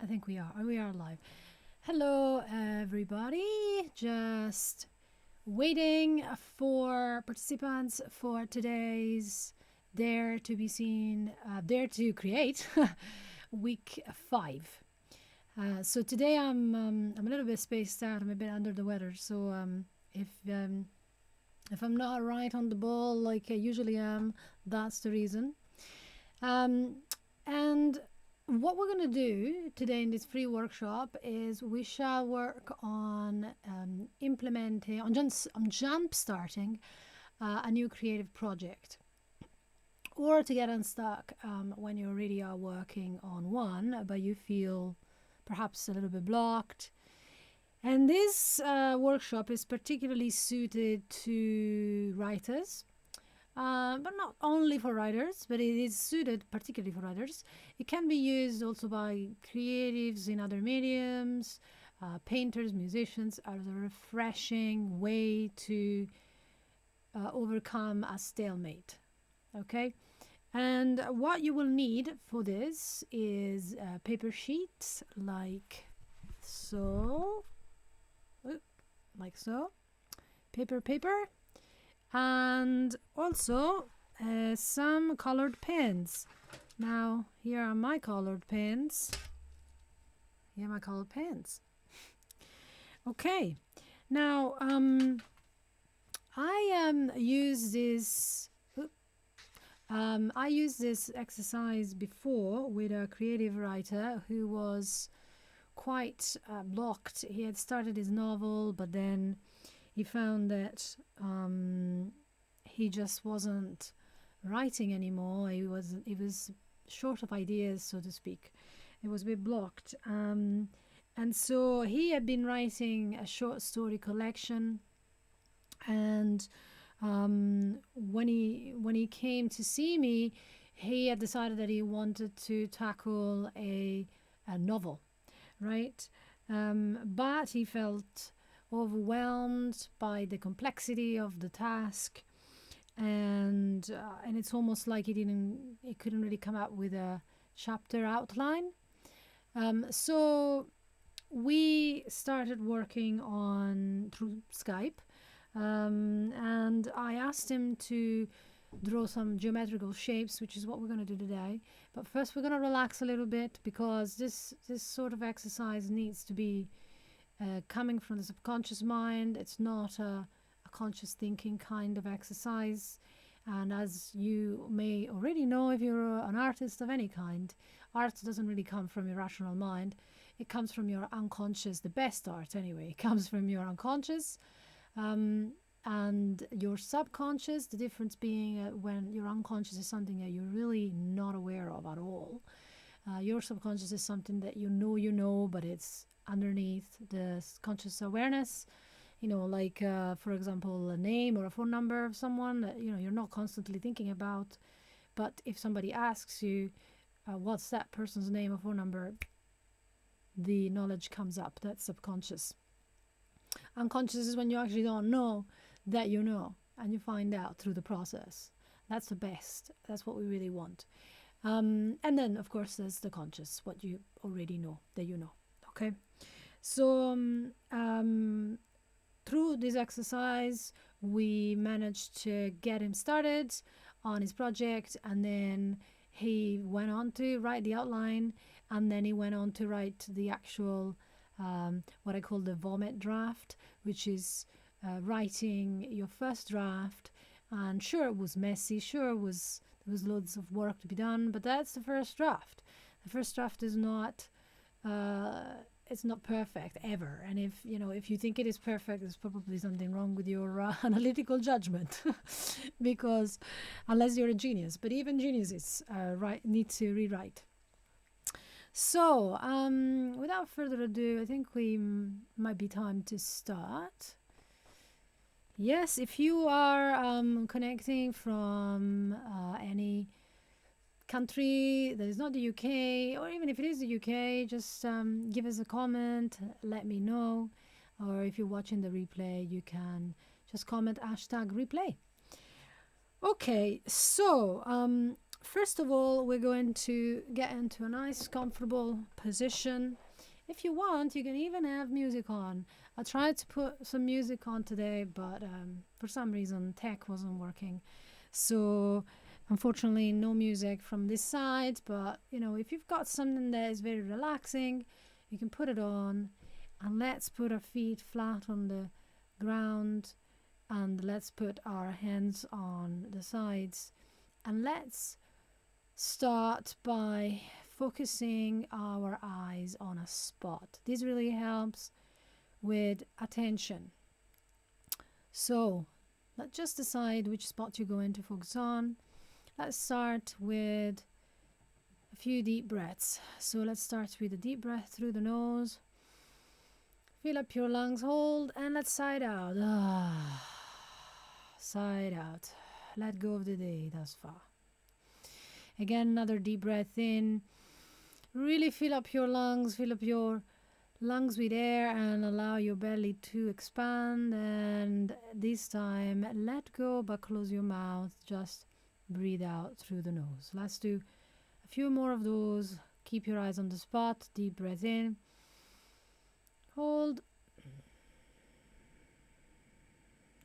I think we are. We are live. Hello, everybody. Just waiting for participants for today's Dare to be Seen, Dare to Create week 5. So today I'm a little bit spaced out. I'm a bit under the weather. So if I'm not right on the ball like I usually am, that's the reason. And what we're going to do today in this free workshop is we shall work on implementing, on jump starting a new creative project, or to get unstuck when you already are working on one, but you feel perhaps a little bit blocked. And this workshop is particularly suited to writers. But not only for writers, but it is suited particularly for writers. It can be used also by creatives in other mediums, painters, musicians, as a refreshing way to overcome a stalemate. Okay? And what you will need for this is paper sheets like so. Like so. Paper. And also some colored pens. Now, here are my colored pens. Okay. Now, I used this exercise before with a creative writer who was quite blocked. He had started his novel, but then he found that he just wasn't writing anymore. He was short of ideas, so to speak. It was a bit blocked. And so he had been writing a short story collection. And when he came to see me, he had decided that he wanted to tackle a novel, right? But he felt overwhelmed by the complexity of the task, and it's almost like he couldn't really come up with a chapter outline. So we started working on through Skype, and I asked him to draw some geometrical shapes, which is what we're going to do today. But first we're going to relax a little bit, because this sort of exercise needs to be coming from the subconscious mind. It's not a conscious thinking kind of exercise. And as you may already know, if you're an artist of any kind, art doesn't really come from your rational mind. It comes from your unconscious. The best art, anyway, comes from your unconscious and your subconscious. The difference being when your unconscious is something that you're really not aware of at all. Your subconscious is something that you know, but it's underneath the conscious awareness, like for example, a name or a phone number of someone that you're not constantly thinking about, but if somebody asks you what's that person's name or phone number, the knowledge comes up. That's subconscious. Unconscious is when you actually don't know that you know, and you find out through the process. That's the best. That's what we really want. And then of course there's the conscious, what you already know, that you know. Okay, so through this exercise we managed to get him started on his project, and then he went on to write the outline, and then he went on to write the actual what I call the vomit draft, which is writing your first draft. And sure, it was messy, there was loads of work to be done, but that's the first draft. The first draft is not it's not perfect ever, and if you think it is perfect, there's probably something wrong with your analytical judgment because unless you're a genius, but even geniuses need to rewrite. So without further ado, I think we might be time to start. Yes, if you are connecting from any country that is not the UK, or even if it is the UK, just give us a comment, let me know. Or if you're watching the replay, you can just comment #replay. Okay, so First of all, we're going to get into a nice, comfortable position. If you want, you can even have music on. I tried to put some music on today, but for some reason, tech wasn't working. So, unfortunately, no music from this side. But, if you've got something that is very relaxing, you can put it on. And let's put our feet flat on the ground. And let's put our hands on the sides. And let's start by focusing our eyes on a spot. This really helps with attention. So let's just decide which spot you're going to focus on. Let's start with a few deep breaths. So let's start with a deep breath through the nose. Fill up your lungs, hold, and let's sigh out. Sigh out. Let go of the day thus far. Again, another deep breath in. Really fill up your lungs with air and allow your belly to expand. And this time, let go but close your mouth. Just breathe out through the nose. Let's do a few more of those. Keep your eyes on the spot. Deep breath in. Hold.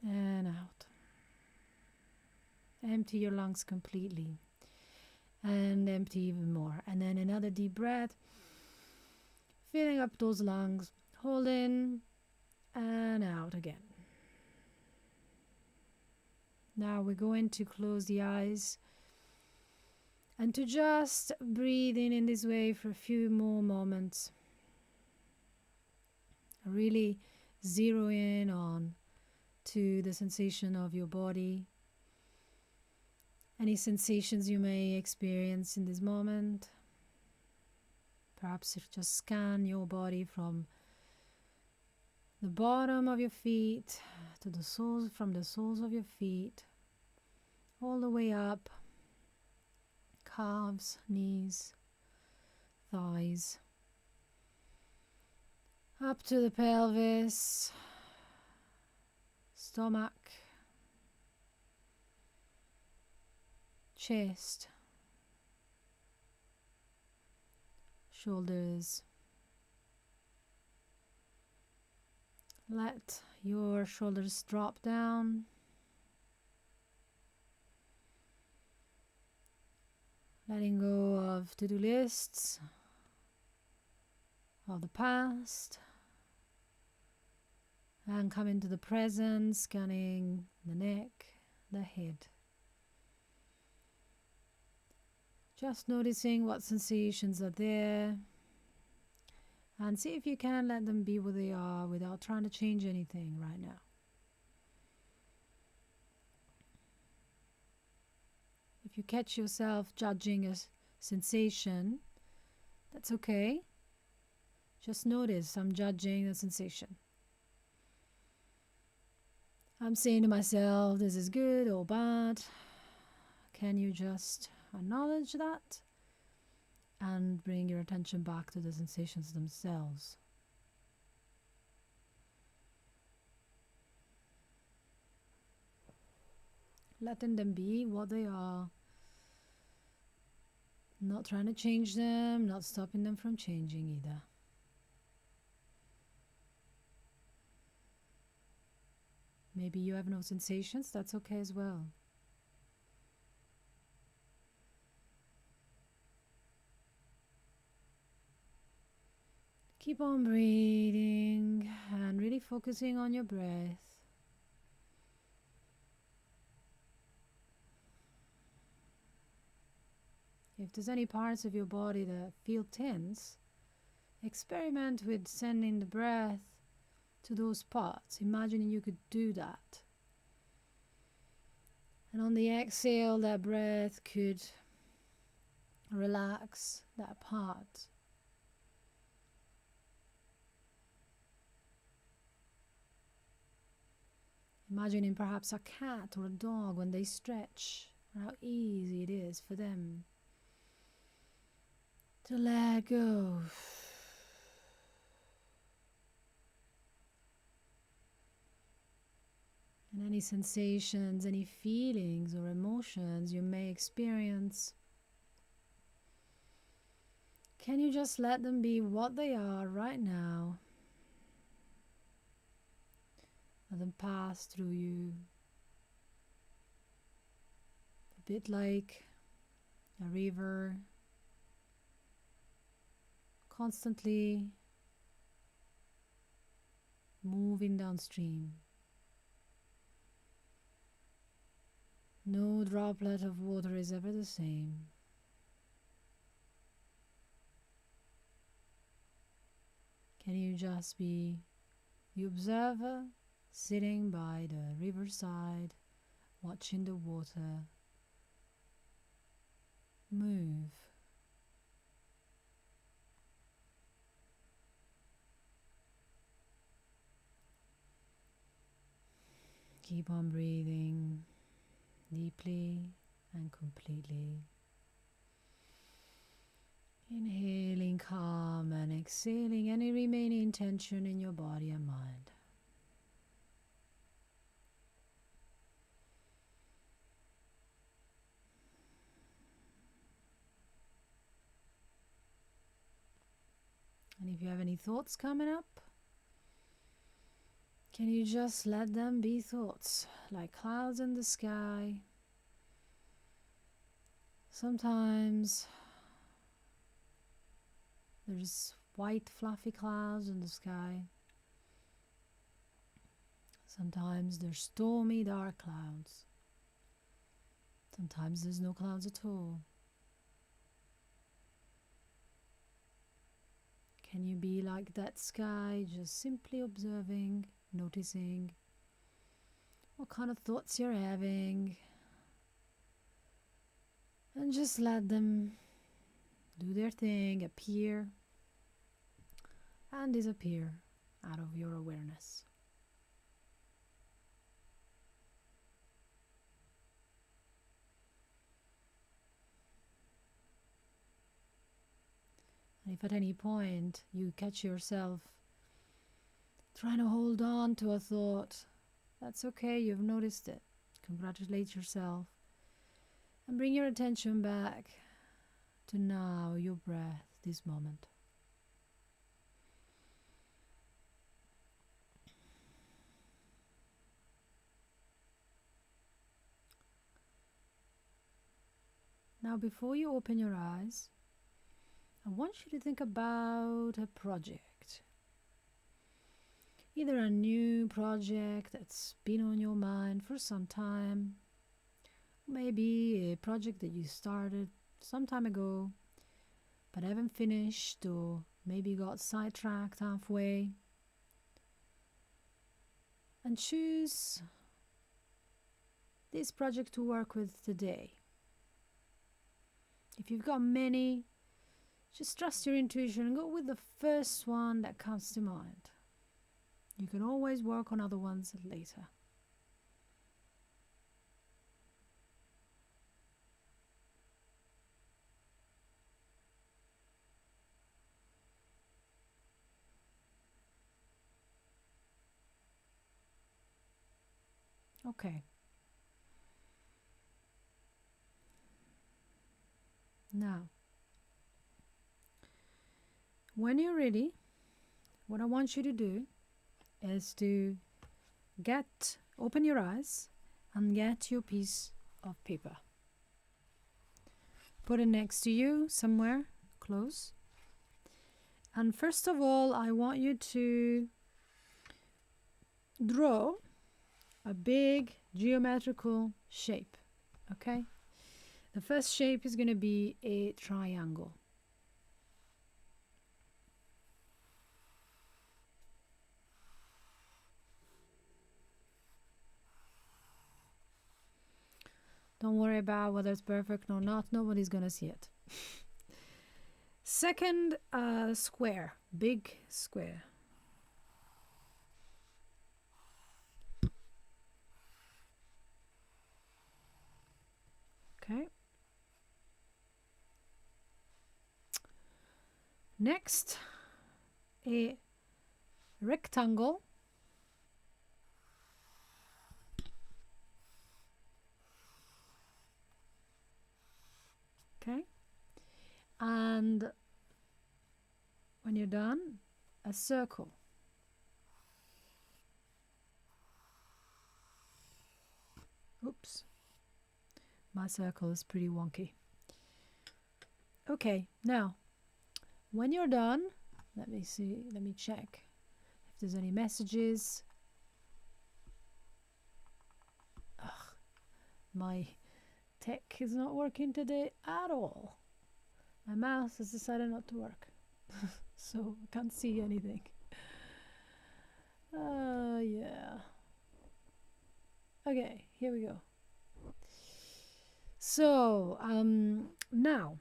And out. Empty your lungs completely. And empty even more. And then another deep breath. Filling up those lungs. Hold in and out again. Now we're going to close the eyes and to just breathe in this way for a few more moments. Really zero in on to the sensation of your body. Any sensations you may experience in this moment. Perhaps just scan your body from the bottom of your feet to the soles, from the soles of your feet, all the way up, calves, knees, thighs, up to the pelvis, stomach, chest, shoulders. Let your shoulders drop down. Letting go of to-do lists of the past. And come into the present, scanning the neck, the head. Just noticing what sensations are there. And see if you can let them be where they are without trying to change anything right now. If you catch yourself judging a sensation, that's okay. Just notice I'm judging the sensation. I'm saying to myself, this is good or bad. Can you just acknowledge that and bring your attention back to the sensations themselves? Letting them be what they are. Not trying to change them, not stopping them from changing either. Maybe you have no sensations, that's okay as well. Keep on breathing and really focusing on your breath. If there's any parts of your body that feel tense, experiment with sending the breath to those parts, imagining you could do that. And on the exhale, that breath could relax that part. Imagining perhaps a cat or a dog when they stretch, and how easy it is for them to let go. And any sensations, any feelings or emotions you may experience, Can you just let them be what they are right now? Let them pass through you. A bit like a river, constantly moving downstream. No droplet of water is ever the same. Can you just be the observer sitting by the riverside, watching the water move? Keep on breathing deeply and completely. Inhaling calm and exhaling any remaining tension in your body and mind. And if you have any thoughts coming up, can you just let them be thoughts, like clouds in the sky? Sometimes there's white fluffy clouds in the sky. Sometimes there's stormy dark clouds. Sometimes there's no clouds at all. Can you be like that sky, just simply observing, noticing what kind of thoughts you're having, and just let them do their thing, appear and disappear out of your awareness. And if at any point you catch yourself trying to hold on to a thought, that's okay, you've noticed it. Congratulate yourself and bring your attention back to now, your breath, this moment. Now, before you open your eyes, I want you to think about a project. Either a new project that's been on your mind for some time, maybe a project that you started some time ago but haven't finished, or maybe got sidetracked halfway. And choose this project to work with today. If you've got many, just trust your intuition and go with the first one that comes to mind. You can always work on other ones later. Okay. Now, when you're ready, what I want you to do is to open your eyes and get your piece of paper. Put it next to you somewhere close. And first of all, I want you to draw a big geometrical shape, okay? The first shape is going to be a triangle. Don't worry about whether it's perfect or not. Nobody's going to see it. Second, square, big square. Okay. Next, a rectangle. Okay. And when you're done, a circle. Oops, my circle is pretty wonky. Okay, now when you're done, let me check if there's any messages. Ugh, my tech is not working today at all. My mouse has decided not to work, so I can't see anything. Yeah. Okay, here we go. So, now,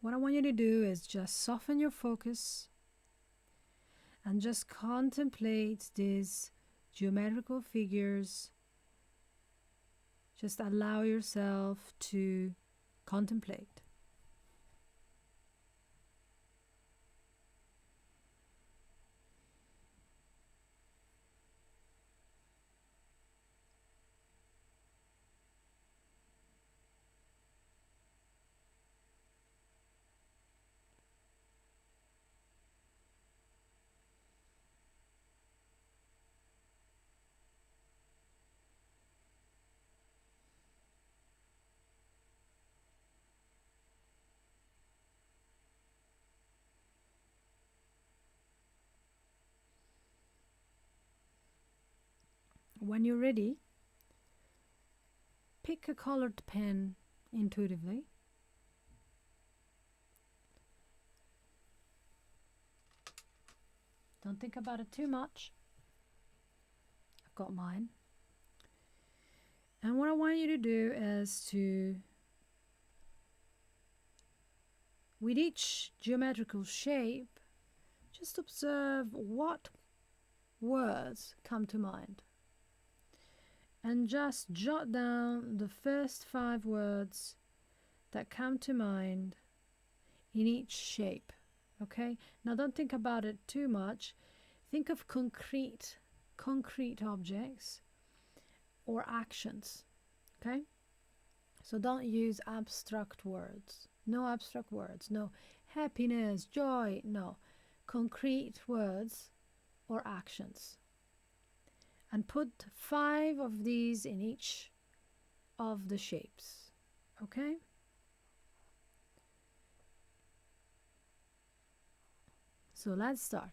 what I want you to do is just soften your focus and just contemplate these geometrical figures. Just allow yourself to contemplate. When you're ready, pick a colored pen intuitively. Don't think about it too much. I've got mine. And what I want you to do is to, with each geometrical shape, just observe what words come to mind. And just jot down the first 5 words that come to mind in each shape. Okay? Now don't think about it too much. Think of concrete objects or actions. Okay? So don't use abstract words. No abstract words. No happiness, joy. No. Concrete words or actions. And put 5 of these in each of the shapes. Okay? So let's start.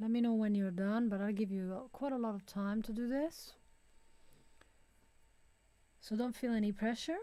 Let me know when you're done, but I'll give you quite a lot of time to do this. So don't feel any pressure.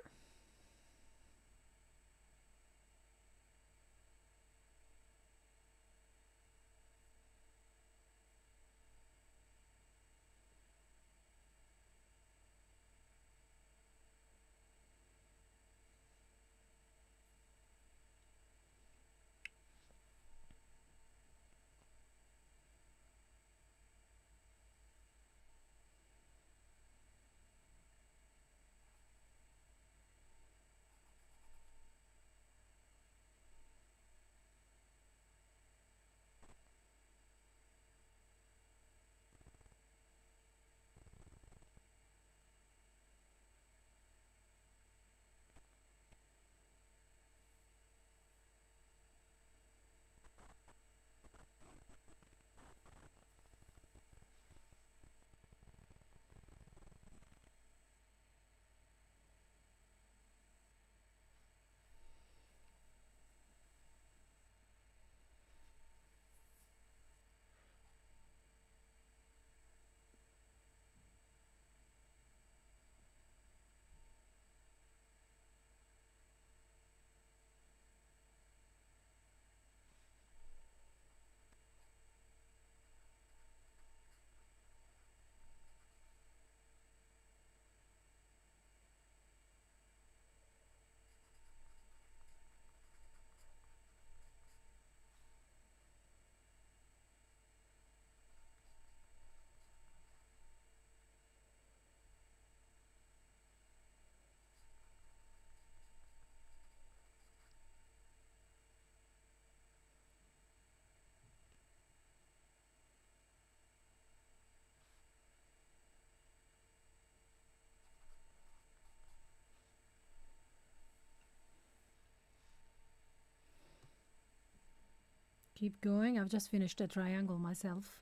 Keep going. I've just finished a triangle myself.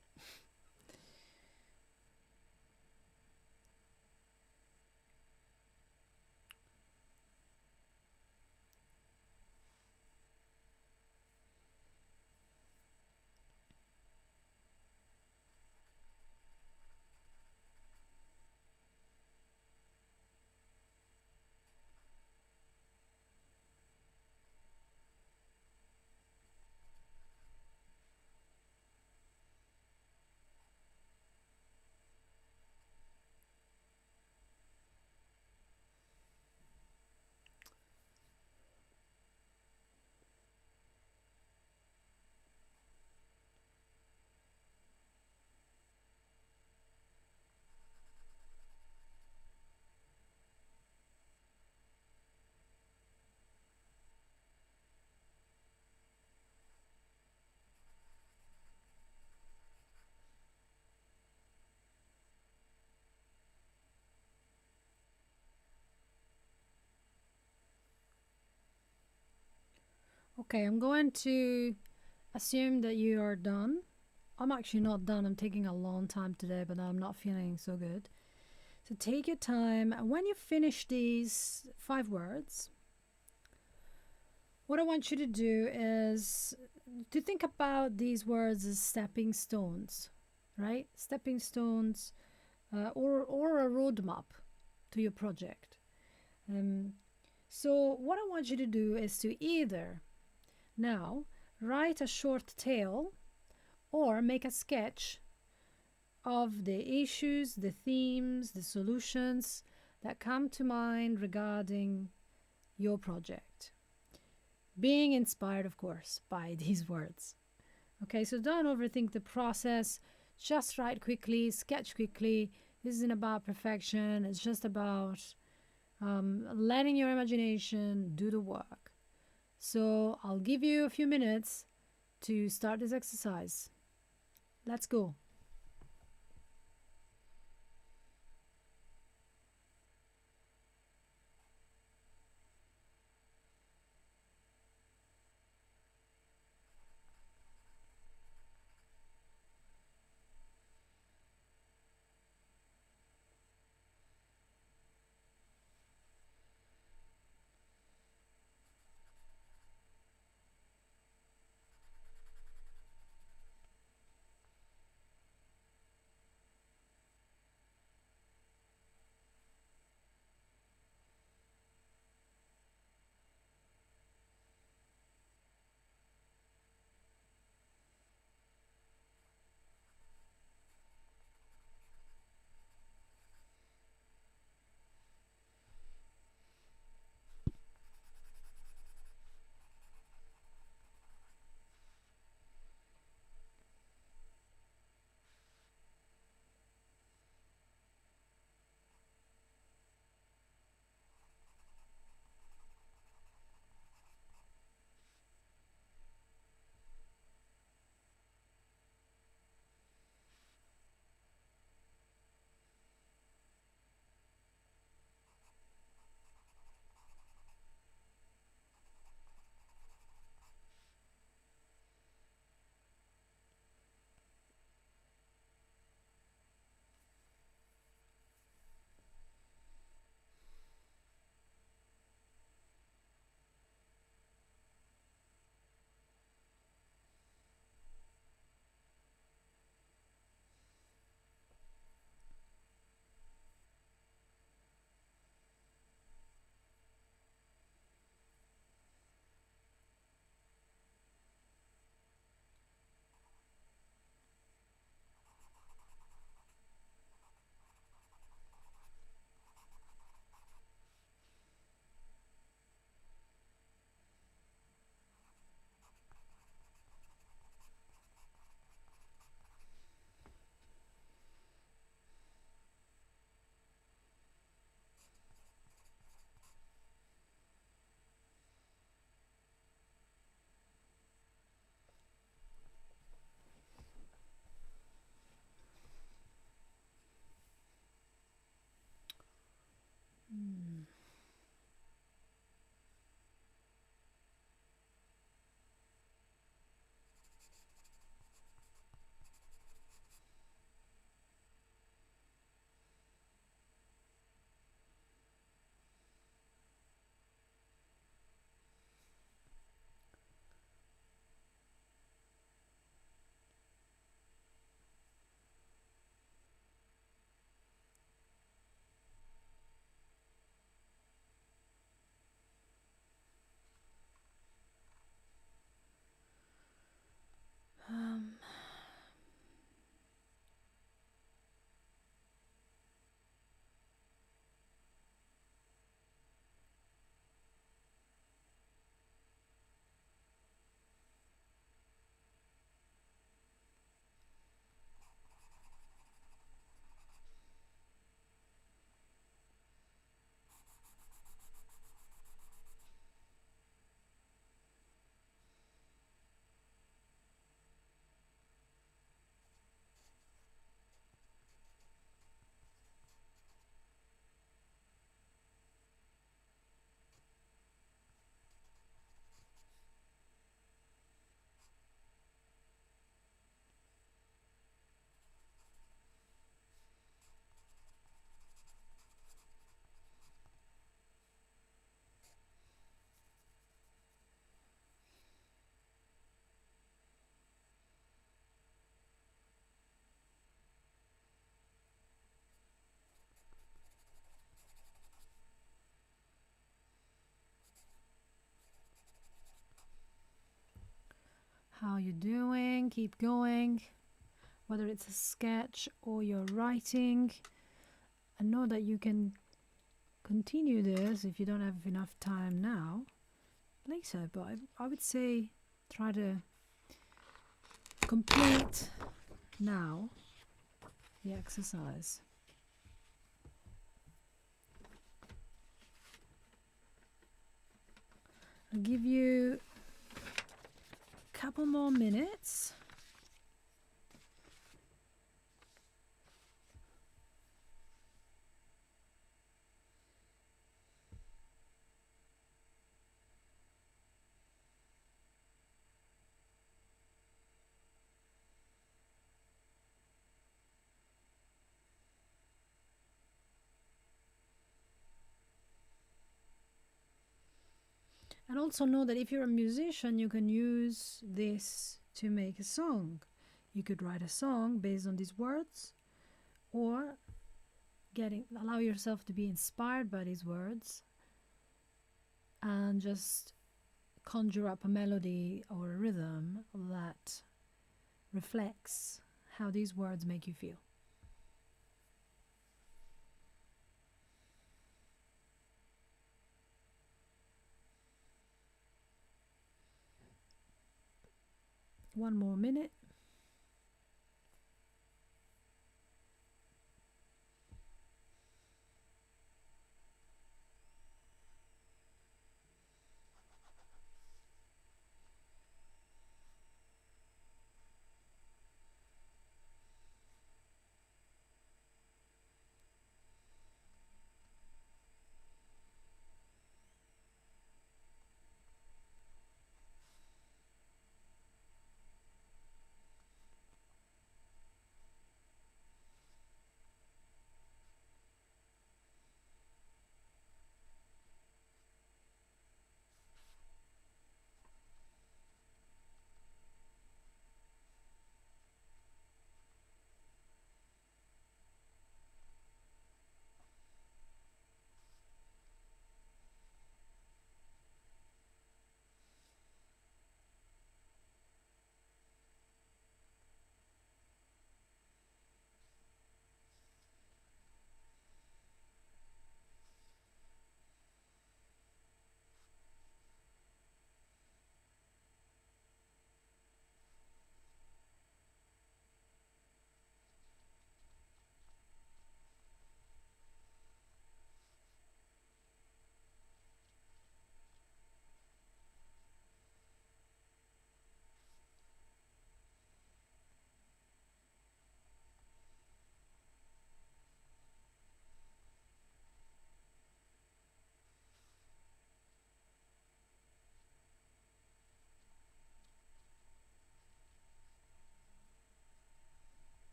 Okay, I'm going to assume that you are done. I'm actually not done. I'm taking a long time today, but I'm not feeling so good. So take your time. When you finish these 5 words, what I want you to do is to think about these words as stepping stones, right? Stepping stones, or a roadmap to your project. So what I want you to do is to either now write a short tale or make a sketch of the issues, the themes, the solutions that come to mind regarding your project. Being inspired, of course, by these words. Okay, so don't overthink the process. Just write quickly, sketch quickly. This isn't about perfection, it's just about letting your imagination do the work. So I'll give you a few minutes to start this exercise. Let's go. how you're doing. Keep going, whether it's a sketch or you're writing. And know that you can continue this if you don't have enough time now, later. But I would say try to complete now the exercise. I'll give you a couple more minutes. And also know that if you're a musician, you can use this to make a song. You could write a song based on these words, or allow yourself to be inspired by these words and just conjure up a melody or a rhythm that reflects how these words make you feel. One more minute.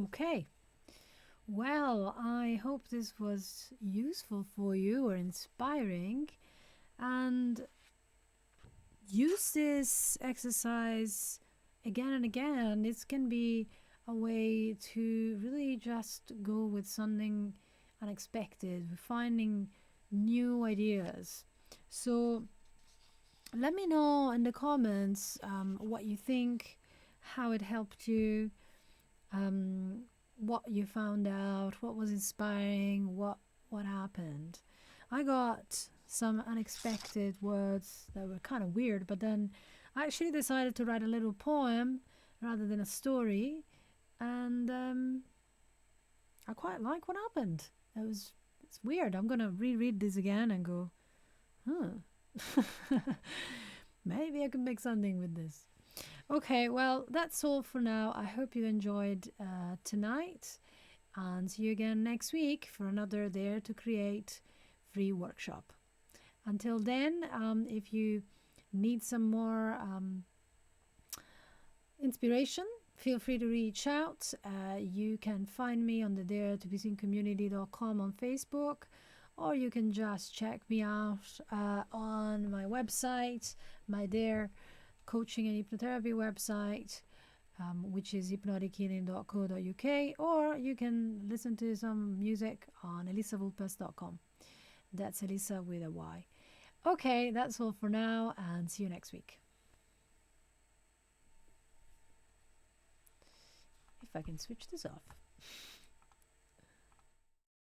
Okay. Well, I hope this was useful for you or inspiring, and use this exercise again and again. This can be a way to really just go with something unexpected, finding new ideas. So let me know in the comments what you think, how it helped you, what you found out, what was inspiring, what happened. I got some unexpected words that were kind of weird, but then I actually decided to write a little poem rather than a story, and I quite like what happened. It's weird. I'm gonna reread this again and go, huh. Maybe I could make something with this. Okay, well, that's all for now. I hope you enjoyed tonight, and see you again next week for another Dare to Create free workshop. Until then, if you need some more inspiration, feel free to reach out. You can find me on the daretobeseencommunity.com on Facebook, or you can just check me out on my website, my Dare Coaching and Hypnotherapy website, which is hypnotichealing.co.uk, or you can listen to some music on elisavulpes.com. That's Elisa with a Y. Okay, that's all for now, and see you next week. If I can switch this off.